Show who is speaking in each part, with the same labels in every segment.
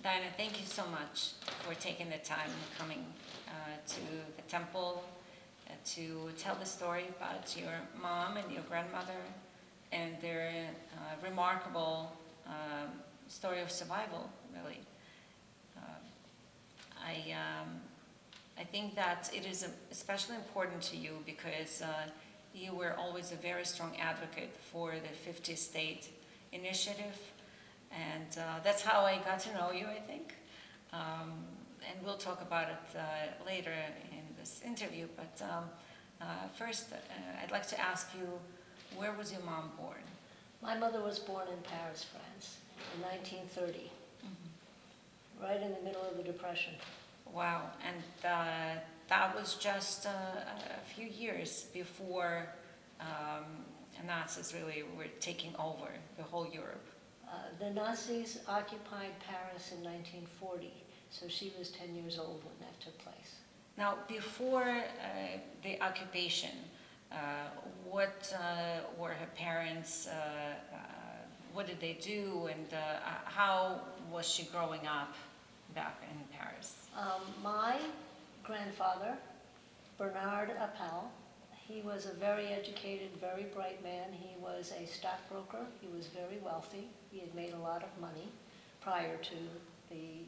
Speaker 1: Dinah, thank you so much for taking the time and coming to the temple to tell the story about your mom and your grandmother and their remarkable story of survival, really. Uh, I think that it is especially important to you because you were always a very strong advocate for the 50 state initiative, and that's how I got to know you, I think. And we'll talk about it later in this interview, but first I'd like to ask you, where was your mom born?
Speaker 2: My mother was born in Paris, France, in 1930, right in the middle of the Depression.
Speaker 1: Wow, and that was just a few years before Nazis really were taking over the whole Europe.
Speaker 2: The Nazis occupied Paris in 1940, so she was 10 years old when that took place.
Speaker 1: Now, before the occupation, what were her parents, what did they do, and how was she growing up back in Paris?
Speaker 2: My grandfather, Bernard Appel, he was a very educated, very bright man. He was a stockbroker. He was very wealthy. He had made a lot of money prior to the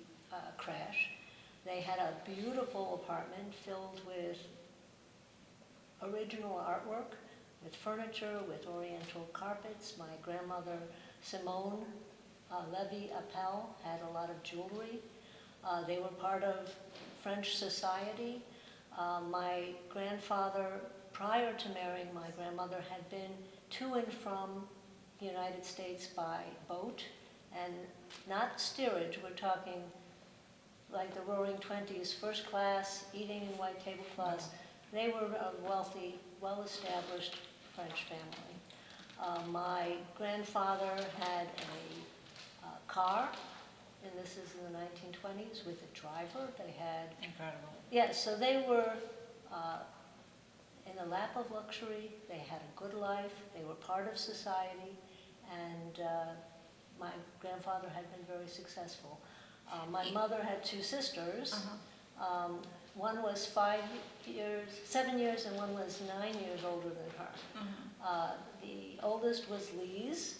Speaker 2: crash. They had a beautiful apartment filled with original artwork, with furniture, with oriental carpets. My grandmother, Simone Levy Appel, had a lot of jewelry. They were part of French society. My grandfather, prior to marrying my grandmother, had been to and from the United States by boat, and not steerage. We're talking like the Roaring Twenties, first class, eating in white tablecloths. They were a wealthy, well-established French family. My grandfather had a car, and this is in the 1920s, with a driver. They had...
Speaker 1: Incredible.
Speaker 2: Yeah, so they were in the lap of luxury. They had a good life. They were part of society, and my grandfather had been very successful. My mother had two sisters. One was 7 years, and one was 9 years older than her. The oldest was Lise,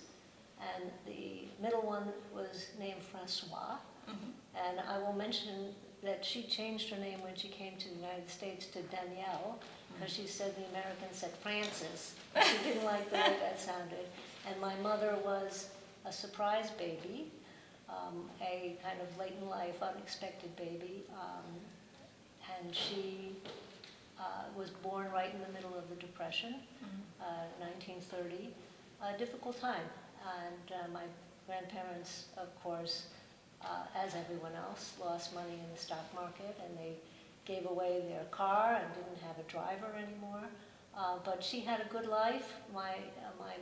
Speaker 2: and the middle one was named Francois. And I will mention that she changed her name when she came to the United States to Danielle, because she said the Americans said Francis. She didn't like the way that sounded. And my mother was a surprise baby, a kind of late in life, unexpected baby. And she was born right in the middle of the Depression, 1930. A difficult time. And my grandparents, of course, as everyone else, lost money in the stock market, and they gave away their car and didn't have a driver anymore. But she had a good life. My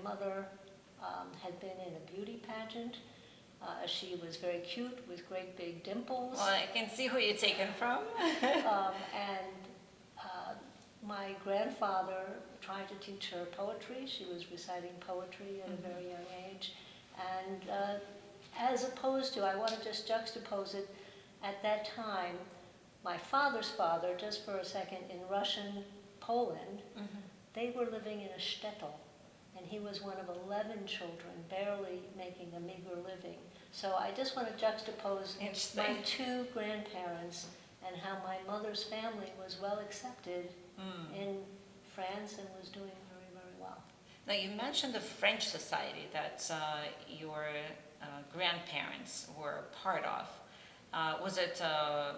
Speaker 2: mother had been in a beauty pageant. She was very cute with great big dimples.
Speaker 1: Well, I can see who you're taken from.
Speaker 2: And my grandfather tried to teach her poetry. She was reciting poetry at a very young age. And as opposed to, I want to just juxtapose it, at that time, my father's father, just for a second, in Russian Poland, they were living in a shtetl, and he was one of 11 children, barely making a meager living. So I just want to juxtapose my two grandparents and how my mother's family was well accepted in France and was doing very, very well.
Speaker 1: Now, you mentioned the French society that your grandparents were part of. Was it a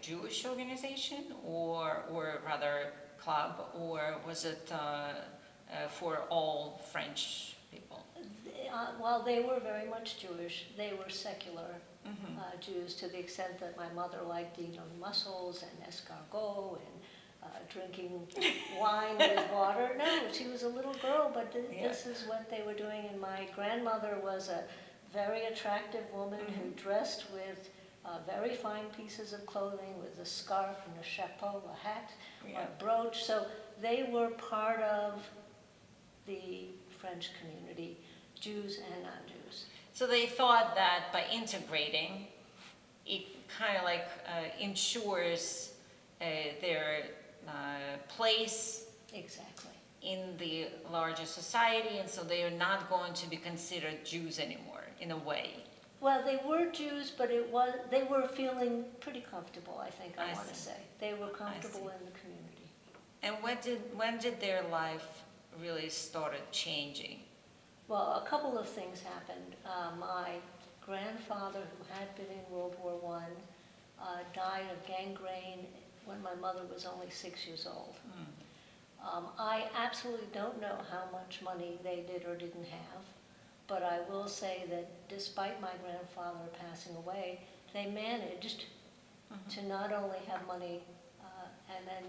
Speaker 1: Jewish organization, or rather club, or was it for all French people?
Speaker 2: Well, they were very much Jewish. They were secular Jews, to the extent that my mother liked eating mussels and escargot and drinking wine with water. No, she was a little girl, but this is what they were doing. And my grandmother was a very attractive woman who dressed with very fine pieces of clothing, with a scarf and a chapeau, a hat, a brooch. So they were part of the French community, Jews and non-Jews.
Speaker 1: So they thought that by integrating it kind of like ensures their place
Speaker 2: Exactly.
Speaker 1: in the larger society, and so they are not going to be considered Jews anymore, in a way.
Speaker 2: Well, they were Jews, but they were feeling pretty comfortable, I think I want to say. They were comfortable in the community.
Speaker 1: And when did their life really started changing?
Speaker 2: Well, a couple of things happened. My grandfather, who had been in World War I, died of gangrene when my mother was only 6 years old. I absolutely don't know how much money they did or didn't have, but I will say that despite my grandfather passing away, they managed to not only have money and then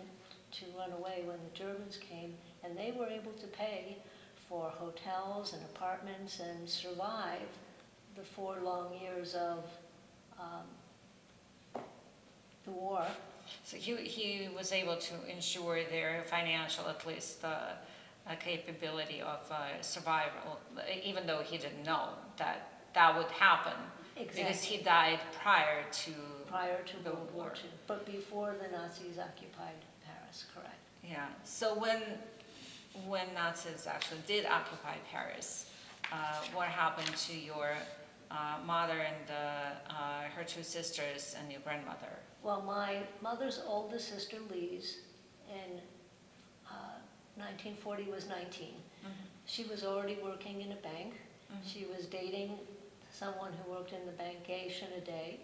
Speaker 2: to run away when the Germans came, and they were able to pay for hotels and apartments and survive the 4 long years of the war.
Speaker 1: So he was able to ensure their financial, at least, capability of survival, even though he didn't know that that would happen.
Speaker 2: Exactly.
Speaker 1: Because he died prior to the
Speaker 2: World War
Speaker 1: war.
Speaker 2: II, but before the Nazis occupied Paris, correct.
Speaker 1: Yeah. So when Nazis actually did occupy Paris, what happened to your mother and her 2 sisters and your grandmother?
Speaker 2: Well, my mother's oldest sister, Lise, in 1940 was 19. She was already working in a bank. She was dating someone who worked in the bank, Gay Day,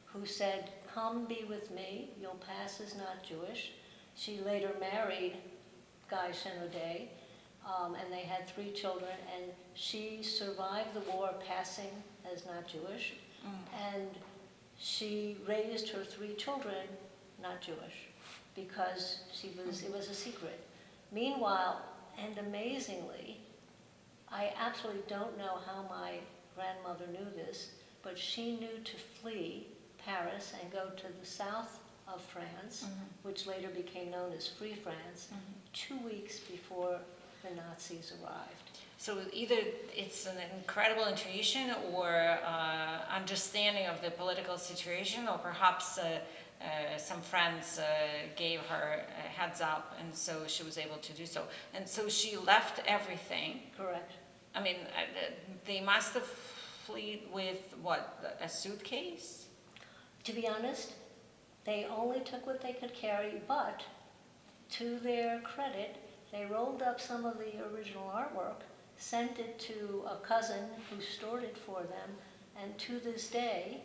Speaker 2: who said, "Come be with me, you'll pass as not Jewish." She later married Guy Day, and they had 3 children, and she survived the war passing as not Jewish, and she raised her 3 children not Jewish because it was a secret. Meanwhile, and amazingly, I absolutely don't know how my grandmother knew this, but she knew to flee Paris and go to the south of France, which later became known as Free France, 2 weeks before the Nazis arrived.
Speaker 1: So either it's an incredible intuition or understanding of the political situation, or perhaps some friends gave her a heads up, and so she was able to do so. And so she left everything.
Speaker 2: Correct.
Speaker 1: I mean, they must have fled with, what, a suitcase?
Speaker 2: To be honest, they only took what they could carry, but to their credit, they rolled up some of the original artwork, sent it to a cousin who stored it for them, and to this day,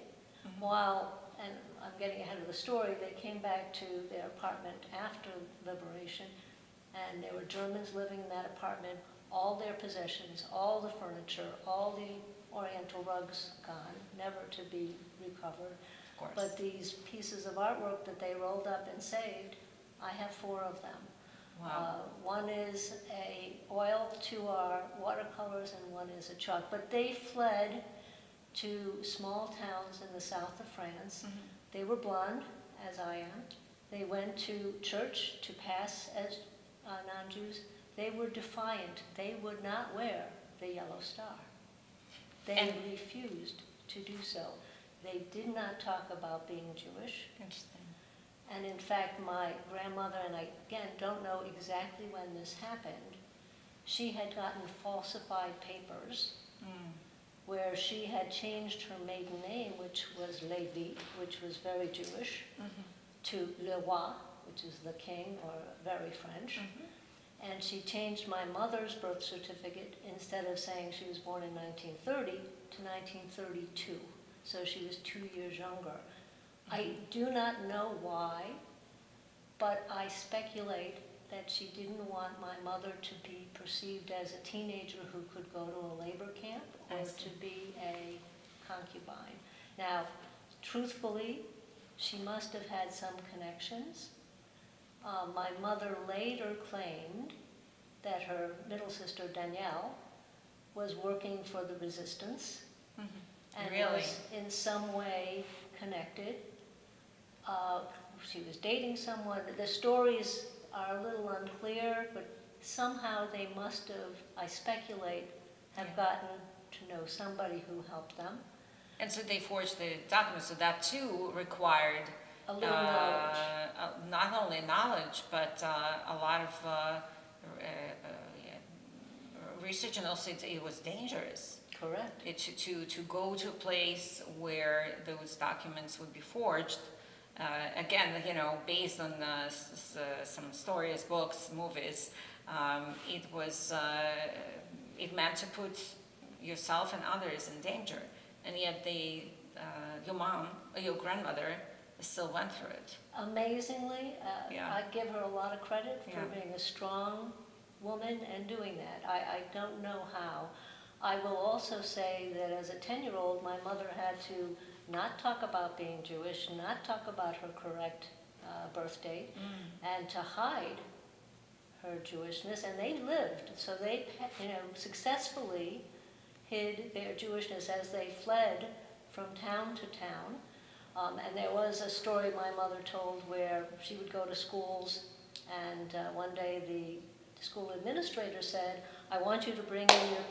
Speaker 2: and I'm getting ahead of the story, they came back to their apartment after liberation, and there were Germans living in that apartment, all their possessions, all the furniture, all the Oriental rugs gone, never to be recovered.
Speaker 1: Of course.
Speaker 2: But these pieces of artwork that they rolled up and saved, I have 4 of them.
Speaker 1: Wow.
Speaker 2: One is a oil, 2 are watercolors, and 1 is a chalk. But they fled to small towns in the south of France. They were blonde, as I am. They went to church to pass as non-Jews. They were defiant. They would not wear the yellow star. They refused to do so. They did not talk about being Jewish.
Speaker 1: Interesting.
Speaker 2: And in fact, my grandmother, and I again don't know exactly when this happened, she had gotten falsified papers where she had changed her maiden name, which was Levi, which was very Jewish, to Le Roi, which is the king, or very French. And she changed my mother's birth certificate, instead of saying she was born in 1930, to 1932. So she was 2 years younger. I do not know why, but I speculate that she didn't want my mother to be perceived as a teenager who could go to a labor camp or to be a concubine. Now, truthfully, she must have had some connections. My mother later claimed that her middle sister, Danielle, was working for the resistance and was in some way connected. She was dating someone. The stories are a little unclear, but somehow they must have, I speculate, have gotten to know somebody who helped them.
Speaker 1: And so they forged the documents, so that too required
Speaker 2: A little knowledge.
Speaker 1: not only knowledge, but a lot of research, and also it was dangerous.
Speaker 2: Correct.
Speaker 1: To go to a place where those documents would be forged, again, based on some stories, books, movies, it meant to put yourself and others in danger, and yet your grandmother still went through it.
Speaker 2: Amazingly,
Speaker 1: Yeah.
Speaker 2: I give her a lot of credit for
Speaker 1: Yeah.
Speaker 2: being a strong woman and doing that. I don't know how. I will also say that as a 10-year-old, my mother had to not talk about being Jewish, not talk about her correct birth date, and to hide her Jewishness, and they lived. So they, successfully hid their Jewishness as they fled from town to town. And there was a story my mother told where she would go to schools, and one day the school administrator said, "I want you to bring in your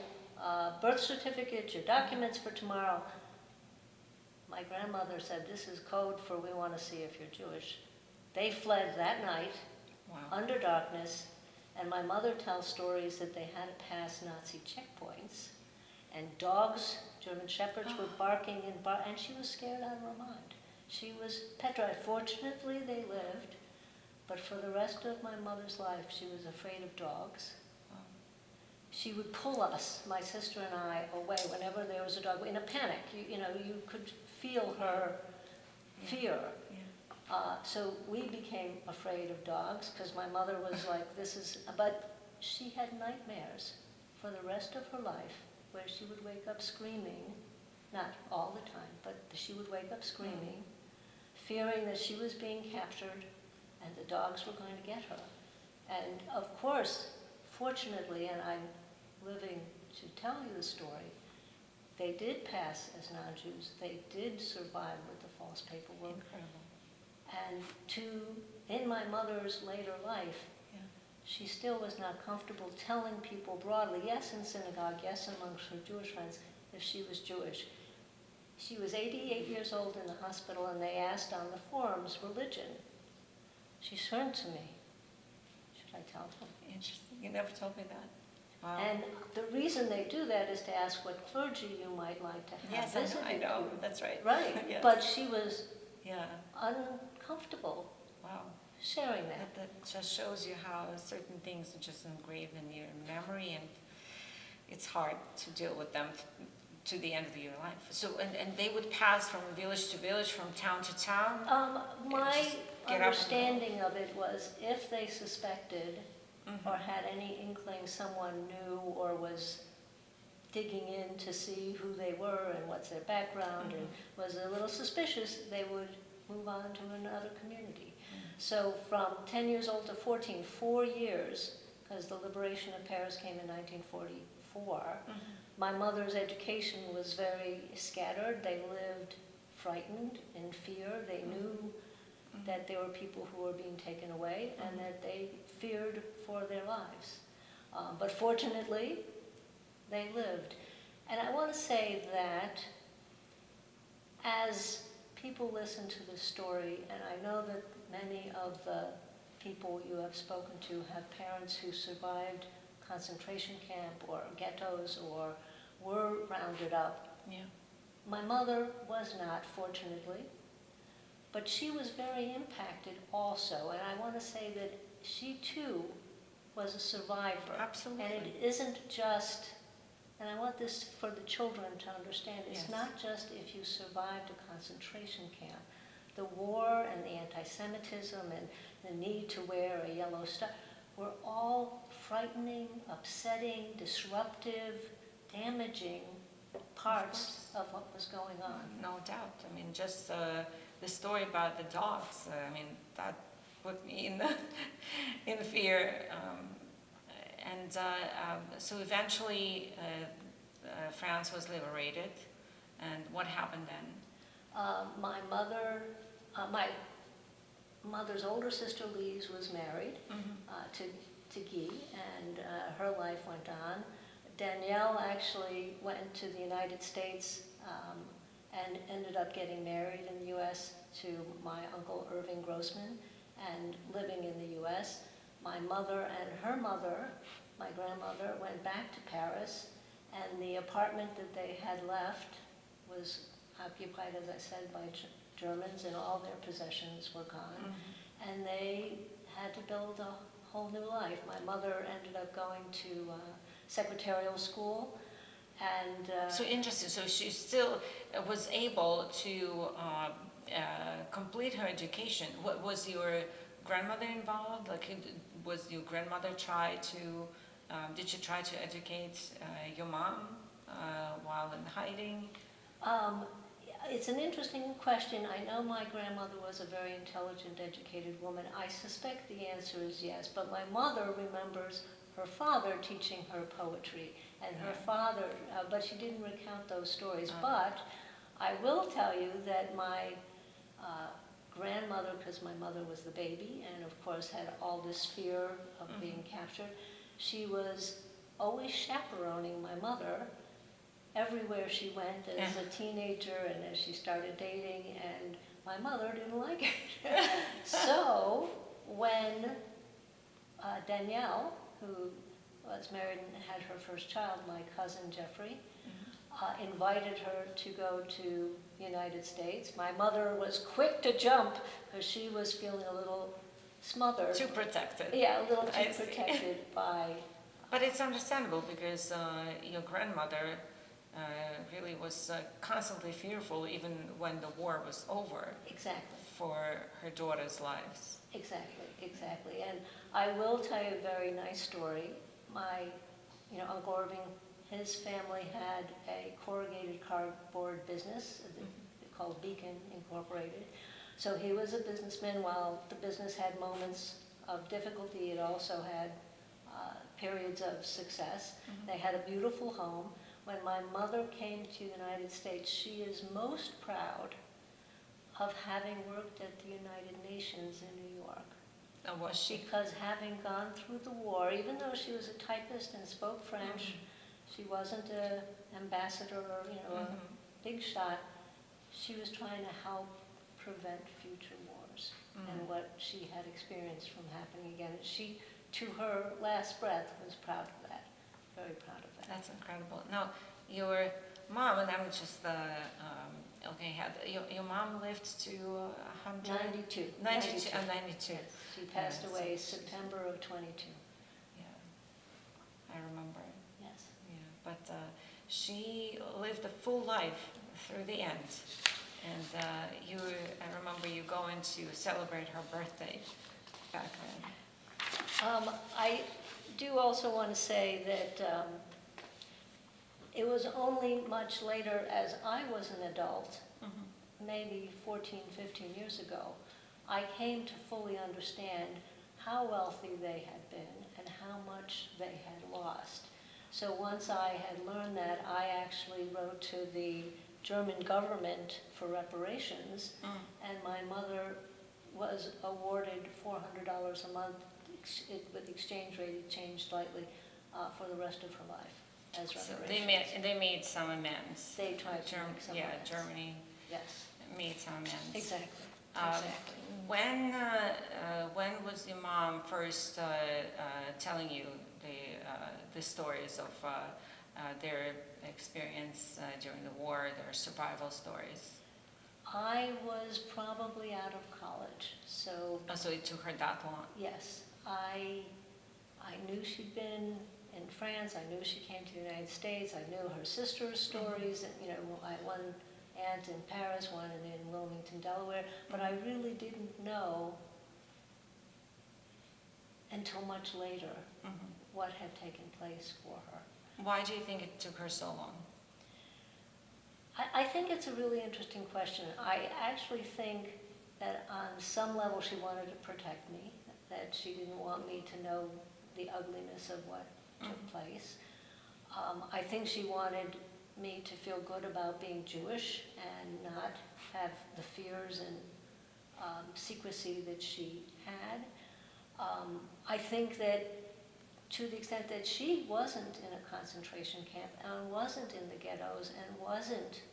Speaker 2: birth certificate, your documents for tomorrow." My grandmother said, "This is code for we want to see if you're Jewish." They fled that night.
Speaker 1: Wow.
Speaker 2: Under darkness, and my mother tells stories that they had to pass Nazi checkpoints, and dogs, German shepherds, were barking and she was scared out of her mind. She was petrified. Fortunately, they lived, but for the rest of my mother's life, she was afraid of dogs. She would pull us, my sister and I, away whenever there was a dog, in a panic. You could feel her fear. So we became afraid of dogs because my mother was like, but she had nightmares for the rest of her life where she would wake up screaming, not all the time, but she would wake up screaming, fearing that she was being captured and the dogs were going to get her. And of course, fortunately, and I'm living to tell you the story, they did pass as non-Jews. They did survive with the false paperwork.
Speaker 1: Incredible.
Speaker 2: And in my mother's later life, she still was not comfortable telling people broadly, yes in synagogue, yes amongst her Jewish friends, if she was Jewish. She was 88 years old in the hospital, and they asked on the forms religion. She turned to me. Should I tell them?
Speaker 1: Interesting. You never told me that. Wow.
Speaker 2: And the reason they do that is to ask what clergy you might like to have
Speaker 1: Yes,
Speaker 2: visited
Speaker 1: I know.
Speaker 2: you.
Speaker 1: That's right.
Speaker 2: Right.
Speaker 1: Yes.
Speaker 2: But she was
Speaker 1: Yeah.
Speaker 2: uncomfortable
Speaker 1: Wow.
Speaker 2: sharing that.
Speaker 1: That just shows you how certain things are just engraved in your memory, and it's hard to deal with them to the end of your life. So, and they would pass from village to village, from town to town?
Speaker 2: My
Speaker 1: Just get up and go.
Speaker 2: understanding of it was if they suspected or had any inkling someone knew or was digging in to see who they were and what's their background and was a little suspicious, they would move on to another community. So from 10 years old to 14, 4 years, because the liberation of Paris came in 1944, my mother's education was very scattered. They lived frightened, in fear. They knew that there were people who were being taken away and that they feared for their lives. But fortunately, they lived. And I want to say that as people listen to this story, and I know that many of the people you have spoken to have parents who survived concentration camp or ghettos or were rounded up.
Speaker 1: Yeah.
Speaker 2: My mother was not, fortunately, but she was very impacted also. And I want to say that she too was a survivor.
Speaker 1: Absolutely.
Speaker 2: And it isn't just, and I want this for the children to understand, it's
Speaker 1: Yes.
Speaker 2: not just if you survived a concentration camp. The war and the anti-Semitism and the need to wear a yellow star were all frightening, upsetting, disruptive, damaging parts of what was going on.
Speaker 1: No doubt. I mean, just the story about the dogs, that put me in fear. So eventually France was liberated. And what happened then?
Speaker 2: My mother's older sister, Lise, was married to Guy, and her life went on. Danielle actually went to the United States and ended up getting married in the U.S. to my uncle Irving Grossman and living in the U.S. My mother and her mother, my grandmother, went back to Paris, and the apartment that they had left was occupied, as I said, by Germans, and all their possessions were gone.
Speaker 1: Mm-hmm.
Speaker 2: And they had to build a whole new life. My mother ended up going to secretarial school, and
Speaker 1: So interesting. So she still was able to complete her education. What was your grandmother involved? Like, was your grandmother try to? Did she try to educate your mom while in hiding?
Speaker 2: It's an interesting question. I know my grandmother was a very intelligent, educated woman. I suspect the answer is yes, but my mother remembers her father teaching her poetry, and her father, but she didn't recount those stories. But I will tell you that my grandmother, because my mother was the baby and of course had all this fear of being captured, she was always chaperoning my mother everywhere she went as a teenager and as she started dating, and my mother didn't like it. So when Danielle, who was married and had her first child, my cousin Jeffrey, invited her to go to the United States, my mother was quick to jump because she was feeling a little smothered.
Speaker 1: Too protected.
Speaker 2: Yeah, a little too protected by...
Speaker 1: But it's understandable because your grandmother really was constantly fearful even when the war was over.
Speaker 2: Exactly.
Speaker 1: For her daughter's lives.
Speaker 2: Exactly, exactly. And I will tell you a very nice story. My, Uncle Irving, his family had a corrugated cardboard business called Beacon Incorporated. So he was a businessman. While the business had moments of difficulty, it also had periods of success. They had a beautiful home. When my mother came to the United States, she is most proud of having worked at the United Nations in New York.
Speaker 1: Oh, was she?
Speaker 2: Because having gone through the war, even though she was a typist and spoke French, she wasn't an ambassador or, a big shot, she was trying to help prevent future wars and what she had experienced from happening again. She, to her last breath, was proud of that, very proud of that.
Speaker 1: That's incredible. Now, your mom, and I'm just your mom lived to 100?
Speaker 2: 92.
Speaker 1: 92. 92.
Speaker 2: Yes. She passed away September of 22.
Speaker 1: Yeah, I remember.
Speaker 2: Yes.
Speaker 1: Yeah, but she lived a full life through the end. And I remember you going to celebrate her birthday back then.
Speaker 2: I do also want to say that it was only much later, as I was an adult, maybe 14, 15 years ago, I came to fully understand how wealthy they had been and how much they had lost. So once I had learned that, I actually wrote to the German government for reparations, and my mother was awarded $400 a month. With the exchange rate, it changed slightly for the rest of her life as reparations.
Speaker 1: So they made some amends.
Speaker 2: They tried to make some amends.
Speaker 1: Germany made some amends.
Speaker 2: Exactly.
Speaker 1: When was your mom first telling you the stories of their experience during the war, their survival stories?
Speaker 2: I was probably out of college, so...
Speaker 1: So it took her that long?
Speaker 2: Yes. I knew she'd been in France. I knew she came to the United States. I knew her sister's stories. And, I had one aunt in Paris, one in Wilmington, Delaware. But I really didn't know until much later what had taken place for her.
Speaker 1: Why do you think it took her so long?
Speaker 2: I think it's a really interesting question. I actually think that on some level she wanted to protect me, that she didn't want me to know the ugliness of what took place. I think she wanted me to feel good about being Jewish and not have the fears and secrecy that she had. I think that to the extent that she wasn't in a concentration camp and wasn't in the ghettos and wasn't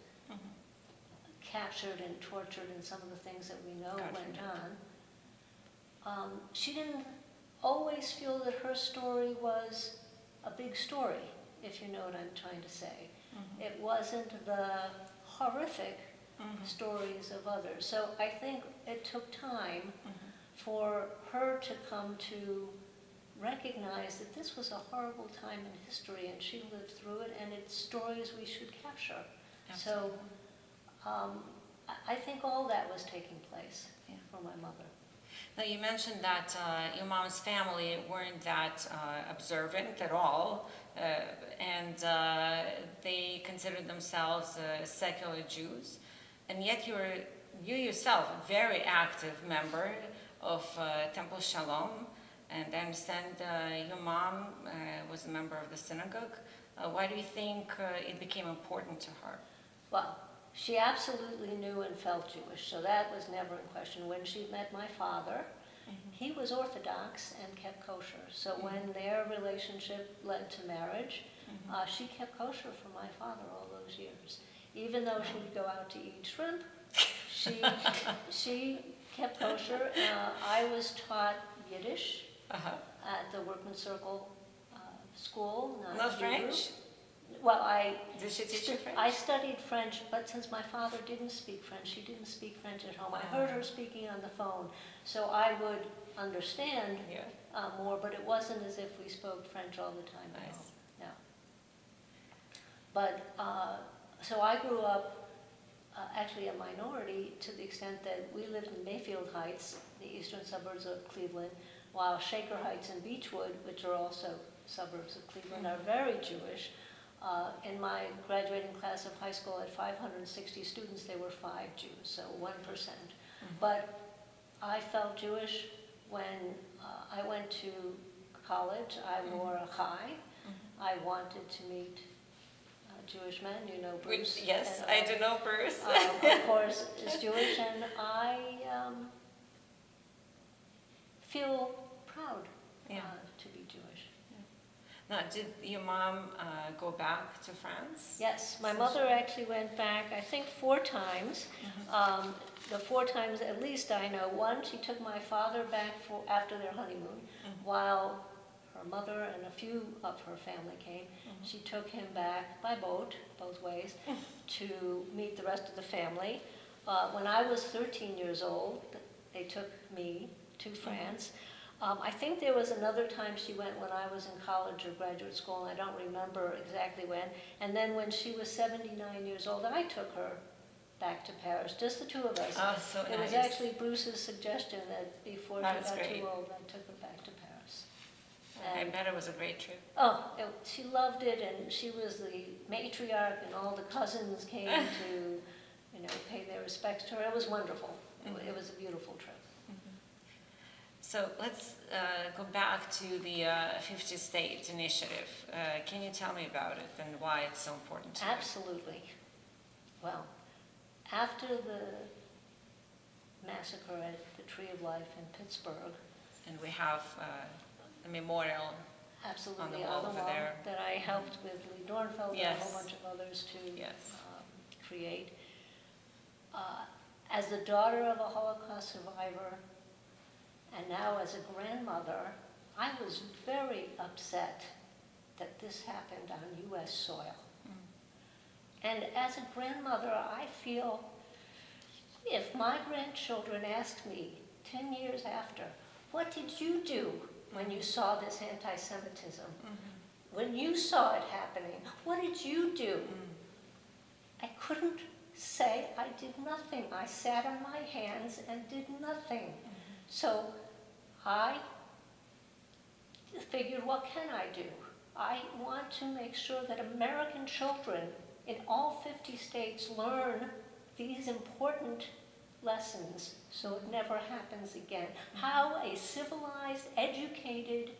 Speaker 2: captured and tortured and some of the things that we know
Speaker 1: God
Speaker 2: went
Speaker 1: forbid.
Speaker 2: on, she didn't always feel that her story was a big story, if you know what I'm trying to say.
Speaker 1: Mhm.
Speaker 2: It wasn't the horrific
Speaker 1: Mhm.
Speaker 2: stories of others. So I think it took time
Speaker 1: Mhm.
Speaker 2: for her to come to recognize that this was a horrible time in history and she lived through it, and it's stories we should capture.
Speaker 1: Absolutely.
Speaker 2: So I think all that was taking place
Speaker 1: Yeah.
Speaker 2: for my mother.
Speaker 1: Now, you mentioned that your mom's family weren't that observant at all, and they considered themselves secular Jews, and yet you yourself a very active member of Temple Shalom, and I understand your mom was a member of the synagogue. Why do you think it became important to her?
Speaker 2: Well, she absolutely knew and felt Jewish, so that was never in question. When she met my father, he was Orthodox and kept kosher. So when their relationship led to marriage, she kept kosher for my father all those years. Even though she would go out to eat shrimp, she kept kosher. I was taught Yiddish at the Workman Circle school.
Speaker 1: No
Speaker 2: Hebrew.
Speaker 1: French?
Speaker 2: Well,
Speaker 1: Did she teach you French?
Speaker 2: I studied French, but since my father didn't speak French, she didn't speak French at home. I heard her speaking on the phone, so I would understand
Speaker 1: Yeah.
Speaker 2: more, but it wasn't as if we spoke French all the time at
Speaker 1: Nice.
Speaker 2: home. No. But, so I grew up actually a minority to the extent that we lived in Mayfield Heights, the eastern suburbs of Cleveland, while Shaker Heights and Beechwood, which are also suburbs of Cleveland, are very Jewish. In my graduating class of high school, at 560 students, there were 5 Jews, so 1%. But I felt Jewish when I went to college. I wore a chai. I wanted to meet Jewish men. You know Bruce.
Speaker 1: Yes,
Speaker 2: and,
Speaker 1: I do know Bruce.
Speaker 2: of course, is Jewish, and I feel proud to be Jewish.
Speaker 1: Now, did your mom go back to France?
Speaker 2: Yes, my mother actually went back, I think, 4 times. The 4 times, at least I know. One, she took my father back after their honeymoon, while her mother and a few of her family came. She took him back by boat, both ways, to meet the rest of the family. When I was 13 years old, they took me to France. I think there was another time she went when I was in college or graduate school, and I don't remember exactly when. And then when she was 79 years old, I took her back to Paris, just the 2 of us.
Speaker 1: Oh, so
Speaker 2: It was
Speaker 1: nice.
Speaker 2: actually Bruce's suggestion that before she
Speaker 1: That was
Speaker 2: got
Speaker 1: great.
Speaker 2: too old, I took her back to Paris.
Speaker 1: I bet it was a great trip.
Speaker 2: Oh, she loved it, and she was the matriarch, and all the cousins came to, pay their respects to her. It was wonderful. It was a beautiful trip.
Speaker 1: So let's go back to the 50-state initiative. Can you tell me about it and why it's so important to you?
Speaker 2: Absolutely. Well, after the massacre at the Tree of Life in Pittsburgh,
Speaker 1: And we have a memorial.
Speaker 2: absolutely,
Speaker 1: wall
Speaker 2: on the
Speaker 1: over
Speaker 2: wall,
Speaker 1: there.
Speaker 2: that I helped with Lee Dornfeld and a
Speaker 1: Yes.
Speaker 2: whole bunch of others to
Speaker 1: Yes.
Speaker 2: create. As the daughter of a Holocaust survivor, and now as a grandmother, I was very upset that this happened on U.S. soil. And as a grandmother, I feel if my grandchildren asked me 10 years after, what did you do when you saw this anti-Semitism? When you saw it happening, what did you do? I couldn't say I did nothing. I sat on my hands and did nothing. So I figured, what can I do? I want to make sure that American children in all 50 states learn these important lessons so it never happens again. How a civilized, educated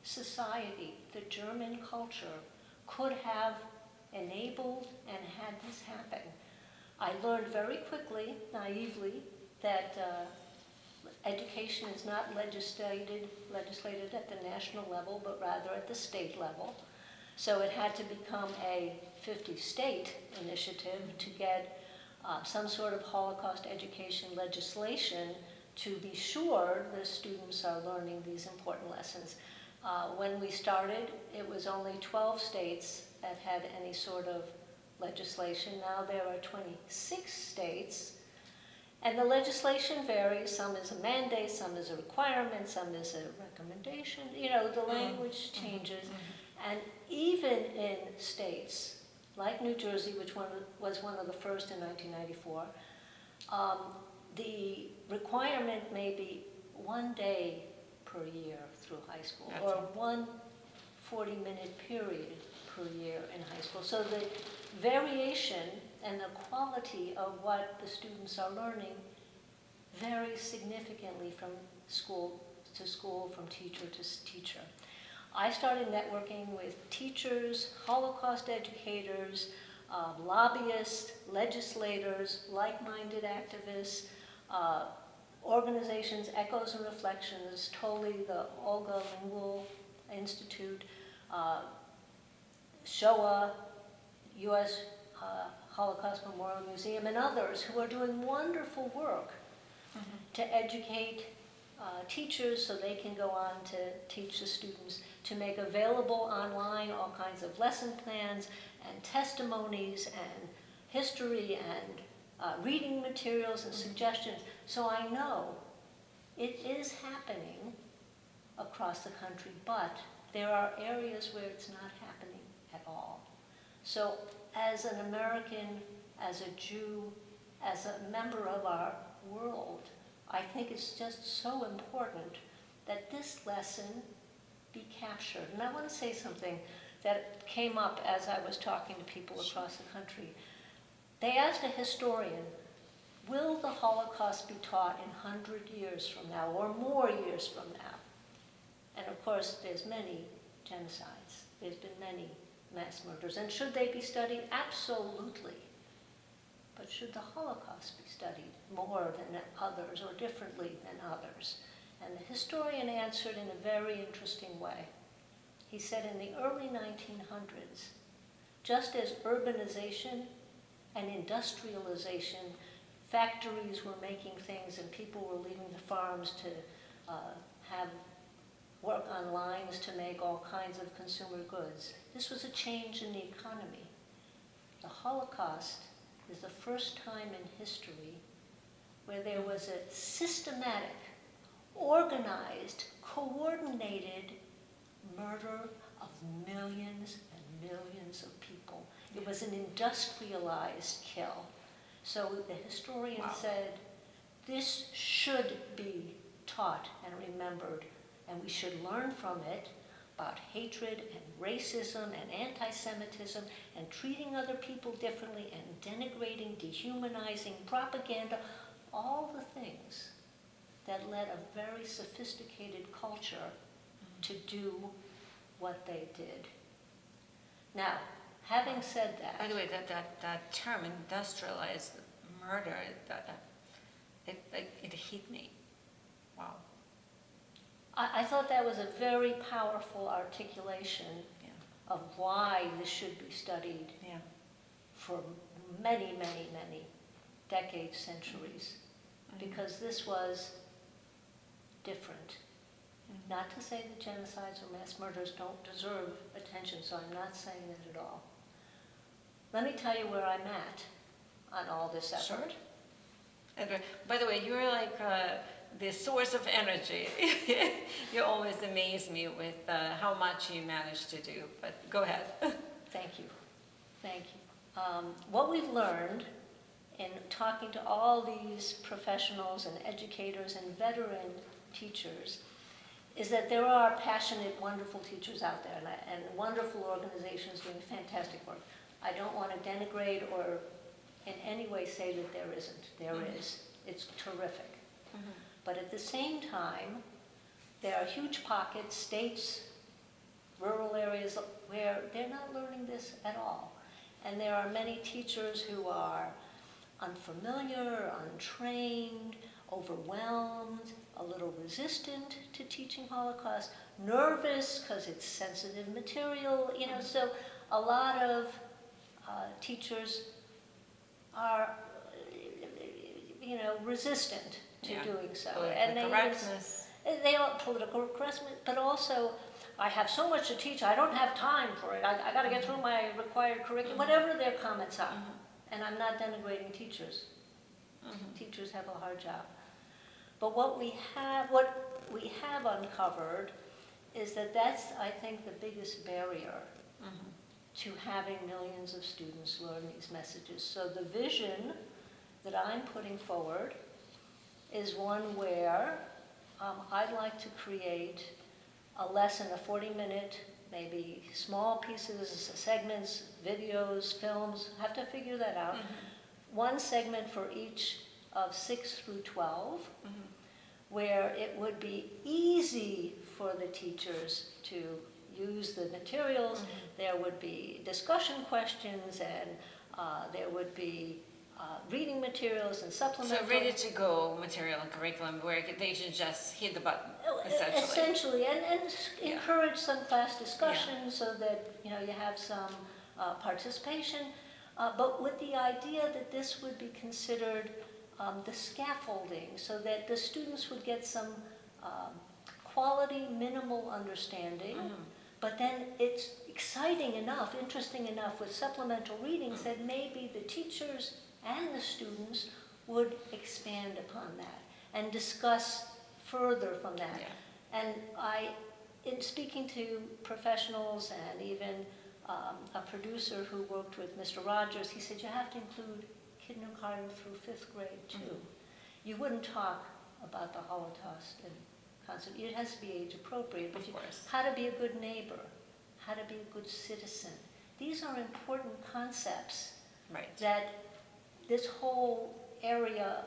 Speaker 2: society, the German culture, could have enabled and had this happen. I learned very quickly, naively, that education is not legislated at the national level, but rather at the state level. So it had to become a 50-state initiative to get some sort of Holocaust education legislation to be sure the students are learning these important lessons. When we started, it was only 12 states that had any sort of legislation. Now there are 26 states, and the legislation varies. Some is a mandate, some is a requirement, some is a recommendation. You know, the language changes. And even in states like New Jersey, which was one of the first in 1994, the requirement may be 1 day per year through high school, or one 40-minute period per year in high school. So the variation and the quality of what the students are learning varies significantly from school to school, from teacher to teacher. I started networking with teachers, Holocaust educators, lobbyists, legislators, like-minded activists, organizations, Echoes and Reflections, Tolly, the Olga Lingual Institute, Shoah, U.S. Holocaust Memorial Museum, and others who are doing wonderful work to educate teachers so they can go on to teach the students, to make available online all kinds of lesson plans and testimonies and history and reading materials and suggestions. So I know it is happening across the country, but there are areas where it's not happening at all. So as an American, as a Jew, as a member of our world, I think it's just so important that this lesson be captured. And I want to say something that came up as I was talking to people across the country. They asked a historian, will the Holocaust be taught in 100 years from now or more years from now? And of course, there's many genocides. There's been many mass murders. And should they be studied? Absolutely. But should the Holocaust be studied more than others or differently than others? And the historian answered in a very interesting way. He said in the early 1900s, just as urbanization and industrialization, factories were making things and people were leaving the farms to have work on lines to make all kinds of consumer goods. This was a change in the economy. The Holocaust is the first time in history where there was a systematic, organized, coordinated murder of millions and millions of people. It was an industrialized kill. So the historian said, this should be taught and remembered, and we should learn from it about hatred and racism and anti-Semitism and treating other people differently and denigrating, dehumanizing, propaganda, all the things that led a very sophisticated culture to do what they did. Now, having said that...
Speaker 1: By the way, that term, industrialized murder, it hit me. Wow.
Speaker 2: I thought that was a very powerful articulation of why this should be studied for many, many, many decades, centuries, because this was different. Not to say that genocides or mass murders don't deserve attention, so I'm not saying that at all. Let me tell you where I'm at on all this effort.
Speaker 1: Sure. And by the way, you're like the source of energy. You always amaze me with how much you manage to do, but go ahead.
Speaker 2: Thank you. Thank you. What we've learned in talking to all these professionals and educators and veteran teachers is that there are passionate, wonderful teachers out there and wonderful organizations doing fantastic work. I don't want to denigrate or in any way say that there isn't. There is. It's terrific. But at the same time, there are huge pockets, states, rural areas where they're not learning this at all. And there are many teachers who are unfamiliar, untrained, overwhelmed, a little resistant to teaching Holocaust, nervous because it's sensitive material, so a lot of teachers are resistant to doing so.
Speaker 1: Political correctness.
Speaker 2: They all political correctness, but also, I have so much to teach, I don't have time for it. I got to get through my required curriculum, whatever their comments are. And I'm not denigrating teachers. Teachers have a hard job. But what we have uncovered is that that's, I think, the biggest barrier to having millions of students learn these messages. So the vision that I'm putting forward is one where I'd like to create a lesson, a 40-minute, maybe small pieces, segments, videos, films, have to figure that out. One segment for each of 6 through 12, where it would be easy for the teachers to use the materials. There would be discussion questions, and there would be reading materials and supplemental.
Speaker 1: So ready-to-go material and curriculum where they should just hit the button, essentially.
Speaker 2: Essentially, and encourage some class discussion so that you have some participation, but with the idea that this would be considered the scaffolding, so that the students would get some quality, minimal understanding, but then it's exciting enough, interesting enough with supplemental readings that maybe the teachers and the students would expand upon that and discuss further from that. And in speaking to professionals and even a producer who worked with Mr. Rogers, he said you have to include kindergarten through 5th grade too. You wouldn't talk about the Holocaust and concept. It has to be age appropriate, but how to be a good neighbor, how to be a good citizen. These are important concepts that this whole area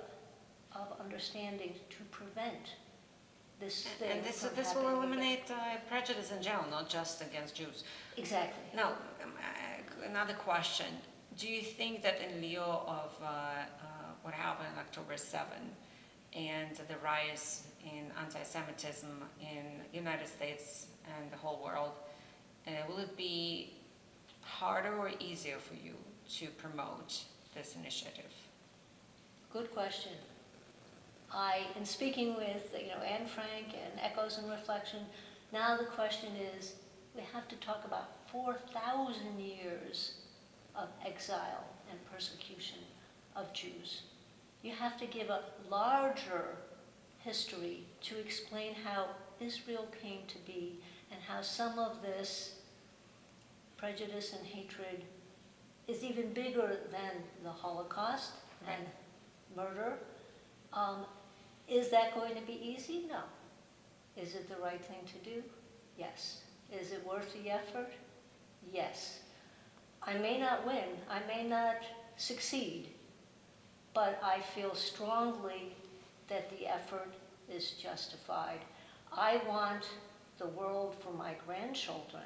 Speaker 2: of understanding to prevent this thing.
Speaker 1: And this will eliminate prejudice in general, not just against Jews.
Speaker 2: Exactly.
Speaker 1: Now, another question. Do you think that in lieu of what happened on October 7 and the rise in anti-Semitism in the United States and the whole world, will it be harder or easier for you to promote this initiative?
Speaker 2: Good question. In speaking with Anne Frank and Echoes and Reflection, now the question is, we have to talk about 4,000 years of exile and persecution of Jews. You have to give a larger history to explain how Israel came to be and how some of this prejudice and hatred is even bigger than the Holocaust and murder. Is that going to be easy? No. Is it the right thing to do? Yes. Is it worth the effort? Yes. I may not win, I may not succeed, but I feel strongly that the effort is justified. I want the world for my grandchildren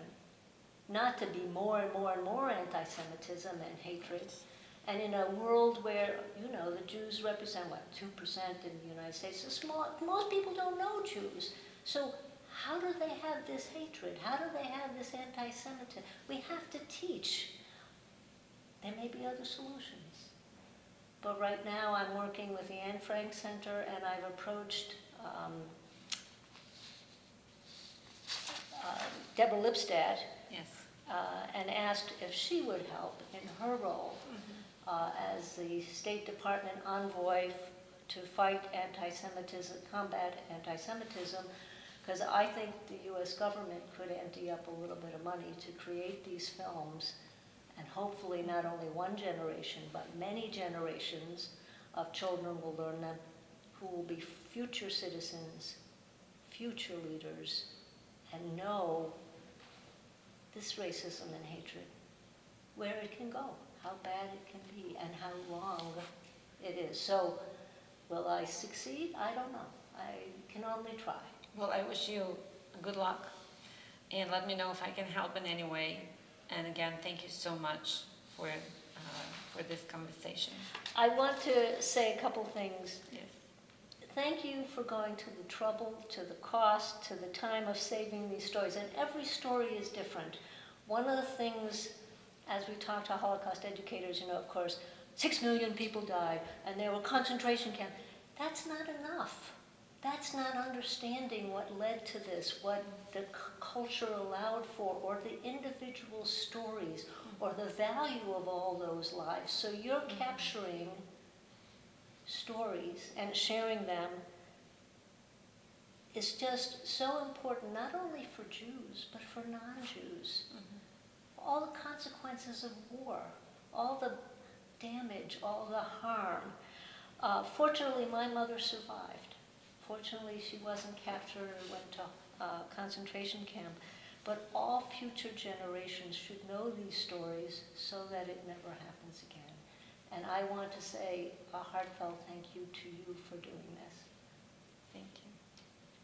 Speaker 2: not to be more and more and more anti-Semitism and hatred. And in a world where, the Jews represent, 2% in the United States, most people don't know Jews. So how do they have this hatred? How do they have this anti-Semitism? We have to teach. There may be other solutions. But right now I'm working with the Anne Frank Center, and I've approached Deborah Lipstadt and asked if she would help in her role as the State Department envoy to fight anti-Semitism, combat anti-Semitism, because I think the U.S. government could ante up a little bit of money to create these films, and hopefully not only one generation, but many generations of children will learn them, who will be future citizens, future leaders, and know this racism and hatred, where it can go, how bad it can be, and how long it is. So, will I succeed? I don't know. I can only try.
Speaker 1: Well, I wish you good luck, and let me know if I can help in any way. And again, thank you so much for this conversation.
Speaker 2: I want to say a couple things.
Speaker 1: Yes.
Speaker 2: Thank you for going to the trouble, to the cost, to the time of saving these stories. And every story is different. One of the things, as we talk to Holocaust educators, of course, 6 million people died, and there were concentration camps. That's not enough. That's not understanding what led to this, what the culture allowed for, or the individual stories, or the value of all those lives. So you're capturing stories and sharing them is just so important, not only for Jews, but for non-Jews. All the consequences of war, all the damage, all the harm. Fortunately, my mother survived. Fortunately, she wasn't captured or went to concentration camp. But all future generations should know these stories so that it never happens again. And I want to say a heartfelt thank you to you for doing this.